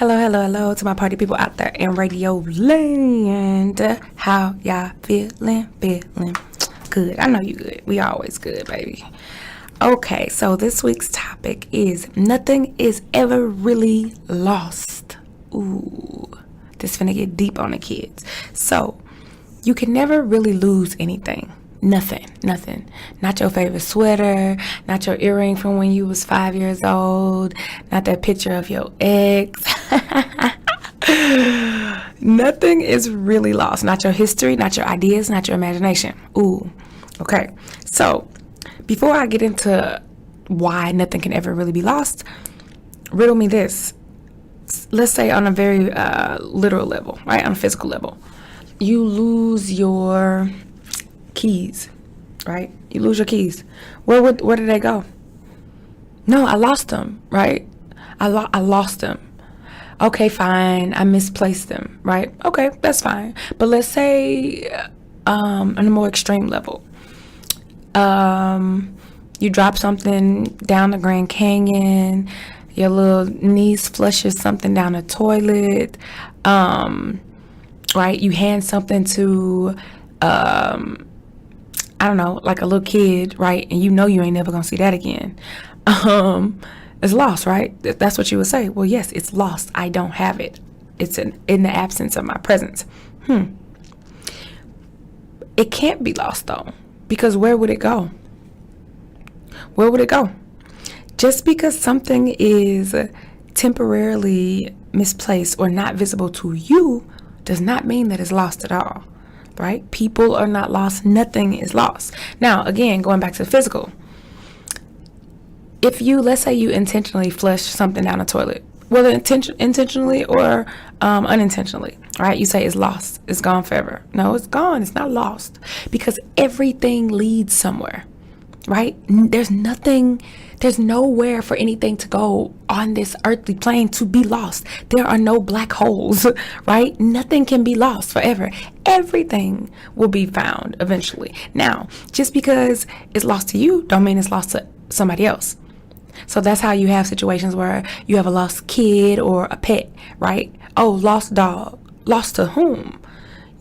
Hello, hello, hello to my party people out there in radio land. How y'all feeling? Feeling good. I know you good. We always good, baby. Okay, so this week's topic is nothing is ever really lost. Ooh, this finna get deep on the kids. So, you can never really lose anything. Nothing. Not your favorite sweater, not your earring from when you was 5 years old, not that picture of your ex. Nothing is really lost. Not your history, not your ideas, not your imagination. Ooh, okay. So, before I get into why nothing can ever really be lost, riddle me this. Let's say on a very literal level, right? On a physical level. You lose your keys, right? You lose your keys. Where did they go? No, I lost them, right? I lost them. Okay, fine. I misplaced them, right? Okay, that's fine. But let's say on a more extreme level, you drop something down the Grand Canyon. Your little niece flushes something down the toilet. Right? You hand something to I don't know, like a little kid, right? And you know you ain't never gonna see that again. It's lost, right? That's what you would say. Well, yes, it's lost. I don't have it. It's in the absence of my presence. It can't be lost though, because where would it go? Where would it go? Just because something is temporarily misplaced or not visible to you does not mean that it's lost at all. Right? People are not lost. Nothing is lost. Now, again, going back to the physical. If let's say you intentionally flush something down the toilet, whether intentionally or unintentionally, right? You say it's lost. It's gone forever. No, it's gone. It's not lost because everything leads somewhere, right? There's nowhere for anything to go on this earthly plane to be lost. There are no black holes, right? Nothing can be lost forever. Everything will be found eventually. Now, just because it's lost to you, don't mean it's lost to somebody else. So that's how you have situations where you have a lost kid or a pet, right? Oh, lost dog. Lost to whom?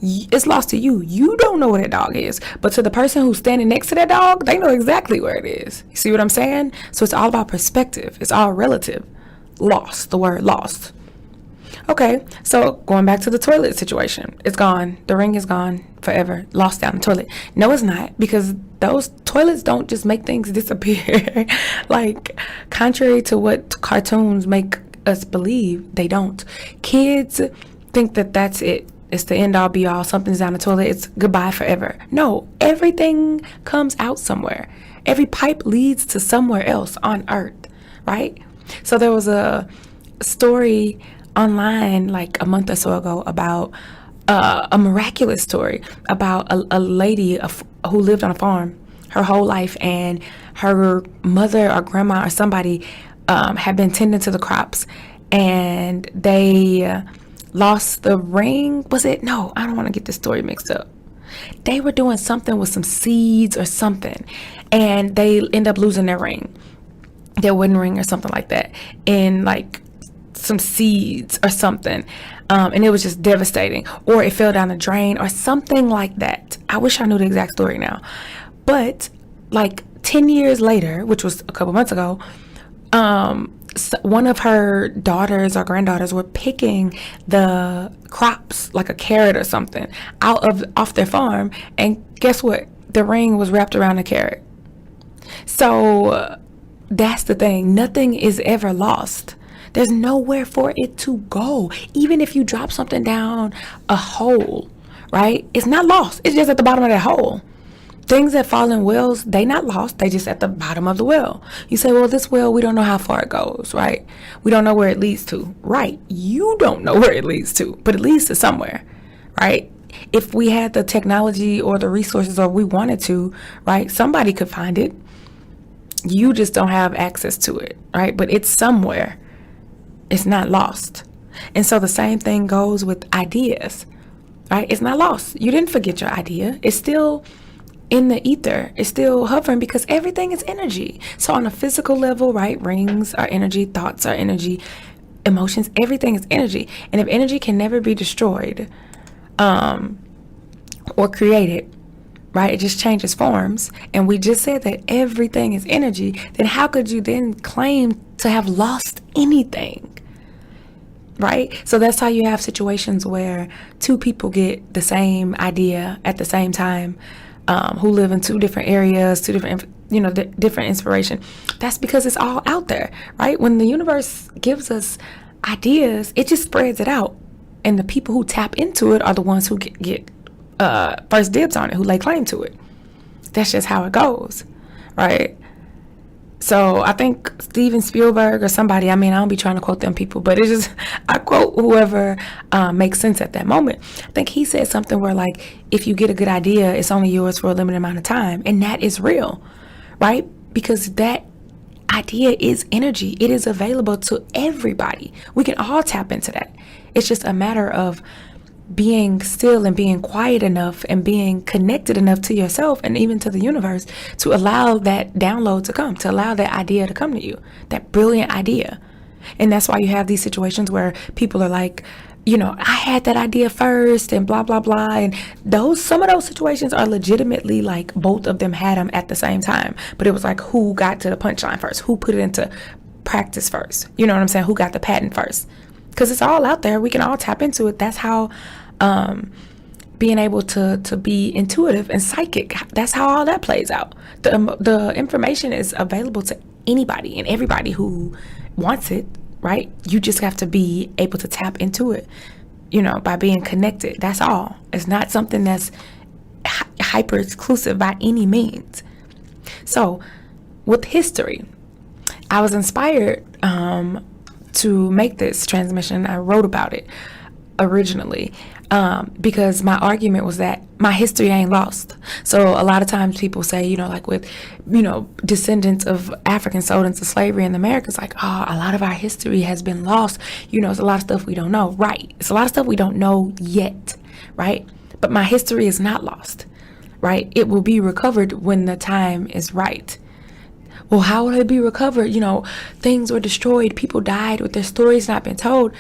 It's lost to you. You don't know where that dog is. But to the person who's standing next to that dog, they know exactly where it is. You see what I'm saying? So it's all about perspective. It's all relative. Lost. The word lost. Okay. So going back to the toilet situation. It's gone. The ring is gone forever. Lost down the toilet. No, it's not. Because those toilets don't just make things disappear. Like, contrary to what cartoons make us believe, they don't. Kids think that that's it. It's the end all be all. Something's down the toilet. It's goodbye forever. No, everything comes out somewhere. Every pipe leads to somewhere else on earth, right? So there was a story online like a month or so ago about a miraculous story about a lady who lived on a farm her whole life, and her mother or grandma or somebody had been tending to the crops, and they lost the ring. Was it? No, I don't want to get the story mixed up. They were doing something with some seeds or something, and they end up losing their ring, their wedding ring or something like that, in like some seeds or something. And it was just devastating, or it fell down the drain or something like that. I wish I knew the exact story now. But like 10 years later, which was a couple months ago, one of her daughters or granddaughters were picking the crops, like a carrot or something, off their farm, and guess what? The ring was wrapped around the carrot. So that's the thing. Nothing is ever lost. There's nowhere for it to go. Even if you drop something down a hole, right? It's not lost. It's just at the bottom of that hole. Things that fall in wells, they not lost. They just at the bottom of the well. You say, well, this well, we don't know how far it goes, right? We don't know where it leads to. Right. You don't know where it leads to, but it leads to somewhere, right? If we had the technology or the resources, or we wanted to, right, somebody could find it. You just don't have access to it, right? But it's somewhere. It's not lost. And so the same thing goes with ideas, right? It's not lost. You didn't forget your idea. It's still in the ether. It's still hovering because everything is energy. So on a physical level, right, rings are energy, thoughts are energy, emotions, everything is energy. And if energy can never be destroyed or created, right, it just changes forms, and we just said that everything is energy, then how could you then claim to have lost anything? Right? So that's how you have situations where two people get the same idea at the same time, who live in two different areas, two different, different inspiration. That's because it's all out there, right? When the universe gives us ideas, it just spreads it out. And the people who tap into it are the ones who get first dibs on it, who lay claim to it. That's just how it goes, right? So I think Steven Spielberg or somebody, I don't be trying to quote them people, but it's just, I quote whoever makes sense at that moment. I think he said something where, like, if you get a good idea, it's only yours for a limited amount of time. And that is real, right? Because that idea is energy. It is available to everybody. We can all tap into that. It's just a matter of being still and being quiet enough and being connected enough to yourself and even to the universe to allow that download to come, to allow that idea to come to you, that brilliant idea. And that's why you have these situations where people are like, I had that idea first and blah, blah, blah. And some of those situations are legitimately like both of them had them at the same time. But it was like, who got to the punchline first? Who put it into practice first? You know what I'm saying? Who got the patent first? Because it's all out there. We can all tap into it. That's how being able to be intuitive and psychic, that's how all that plays out. The information is available to anybody and everybody who wants it, right? You just have to be able to tap into it, by being connected. That's all. It's not something that's hyper exclusive by any means. So with history, I was inspired to make this transmission. I wrote about it originally because my argument was that my history ain't lost. So a lot of times people say, like with, descendants of Africans sold into slavery in America, it's like, oh, a lot of our history has been lost. It's a lot of stuff we don't know. Right. It's a lot of stuff we don't know yet. Right. But my history is not lost. Right. It will be recovered when the time is right. Well, how will it be recovered? Things were destroyed. People died with their stories not been told.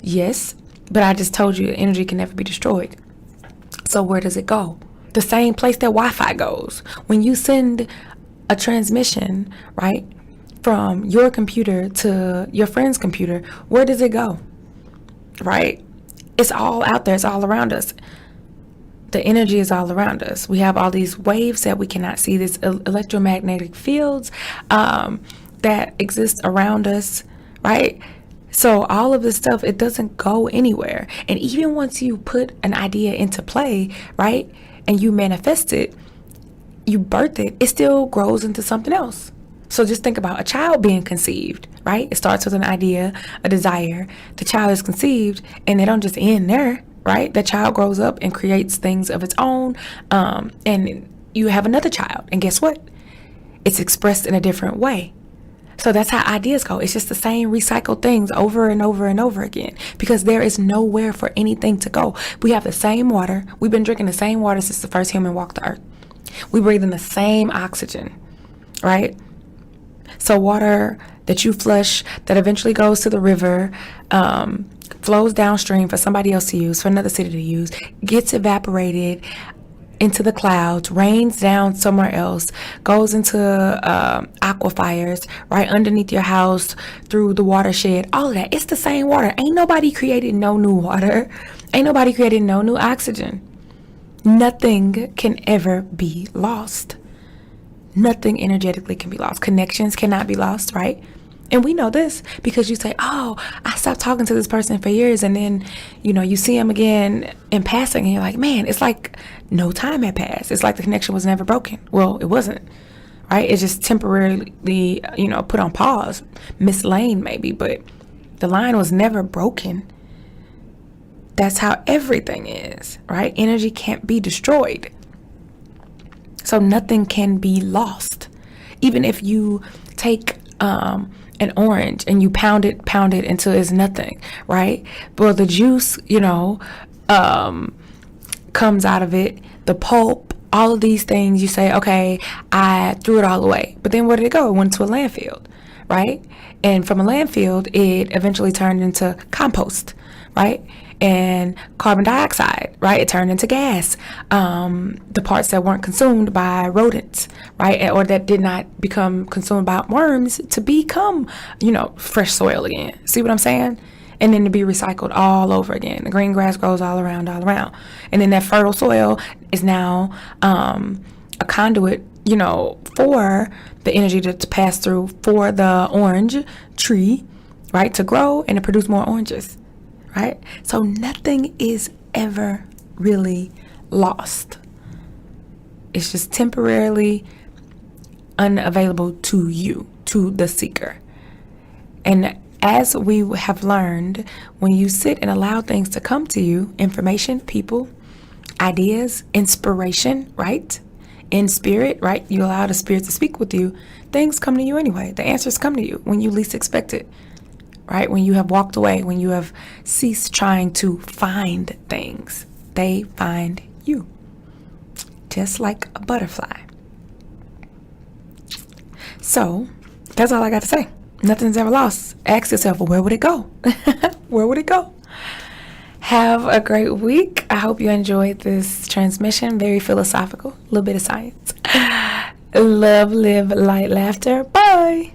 Yes. But I just told you energy can never be destroyed. So where does it go? The same place that Wi-Fi goes. When you send a transmission, right, from your computer to your friend's computer, where does it go? Right? It's all out there. It's all around us. The energy is all around us. We have all these waves that we cannot see, these electromagnetic fields that exist around us, right? So all of this stuff, it doesn't go anywhere. And even once you put an idea into play, right, and you manifest it, you birth it, it still grows into something else. So just think about a child being conceived, right? It starts with an idea, a desire. The child is conceived, and they don't just end there, right? The child grows up and creates things of its own, and you have another child. And guess what? It's expressed in a different way. So that's how ideas go. It's just the same recycled things over and over and over again, because there is nowhere for anything to go. We have the same water. We've been drinking the same water since the first human walked the earth. We breathe in the same oxygen, right? So water that you flush that eventually goes to the river, flows downstream for somebody else to use, for another city to use, gets evaporated into the clouds, rains down somewhere else, goes into aquifers right underneath your house, through the watershed, all of that. It's the same water. Ain't nobody created no new water. Ain't nobody created no new oxygen. Nothing can ever be lost. Nothing energetically can be lost. Connections cannot be lost, right? And we know this because you say, oh, I stopped talking to this person for years. And then, you see them again in passing and you're like, man, it's like no time had passed. It's like the connection was never broken. Well, it wasn't, right? It's just temporarily, put on pause, mislaid maybe, but the line was never broken. That's how everything is, right? Energy can't be destroyed. So nothing can be lost. Even if you take an orange and you pound it until it's nothing, right? Well, the juice, comes out of it, the pulp, all of these things, you say, okay, I threw it all away. But then where did it go? It went to a landfill, right? And from a landfill, it eventually turned into compost, right? And carbon dioxide, right? It turned into gas. The parts that weren't consumed by rodents, right? Or that did not become consumed by worms to become, fresh soil again. See what I'm saying? And then to be recycled all over again. The green grass grows all around. And then that fertile soil is now a conduit, for the energy to pass through for the orange tree, right? To grow and to produce more oranges. Right? So nothing is ever really lost. It's just temporarily unavailable to you, to the seeker. And as we have learned, when you sit and allow things to come to you, information, people, ideas, inspiration, right? In spirit, right? You allow the spirit to speak with you. Things come to you anyway. The answers come to you when you least expect it. Right? When you have walked away, when you have ceased trying to find things, they find you. Just like a butterfly. So, that's all I got to say. Nothing's ever lost. Ask yourself, well, where would it go? Where would it go? Have a great week. I hope you enjoyed this transmission. Very philosophical. A little bit of science. Love, live, light, laughter. Bye.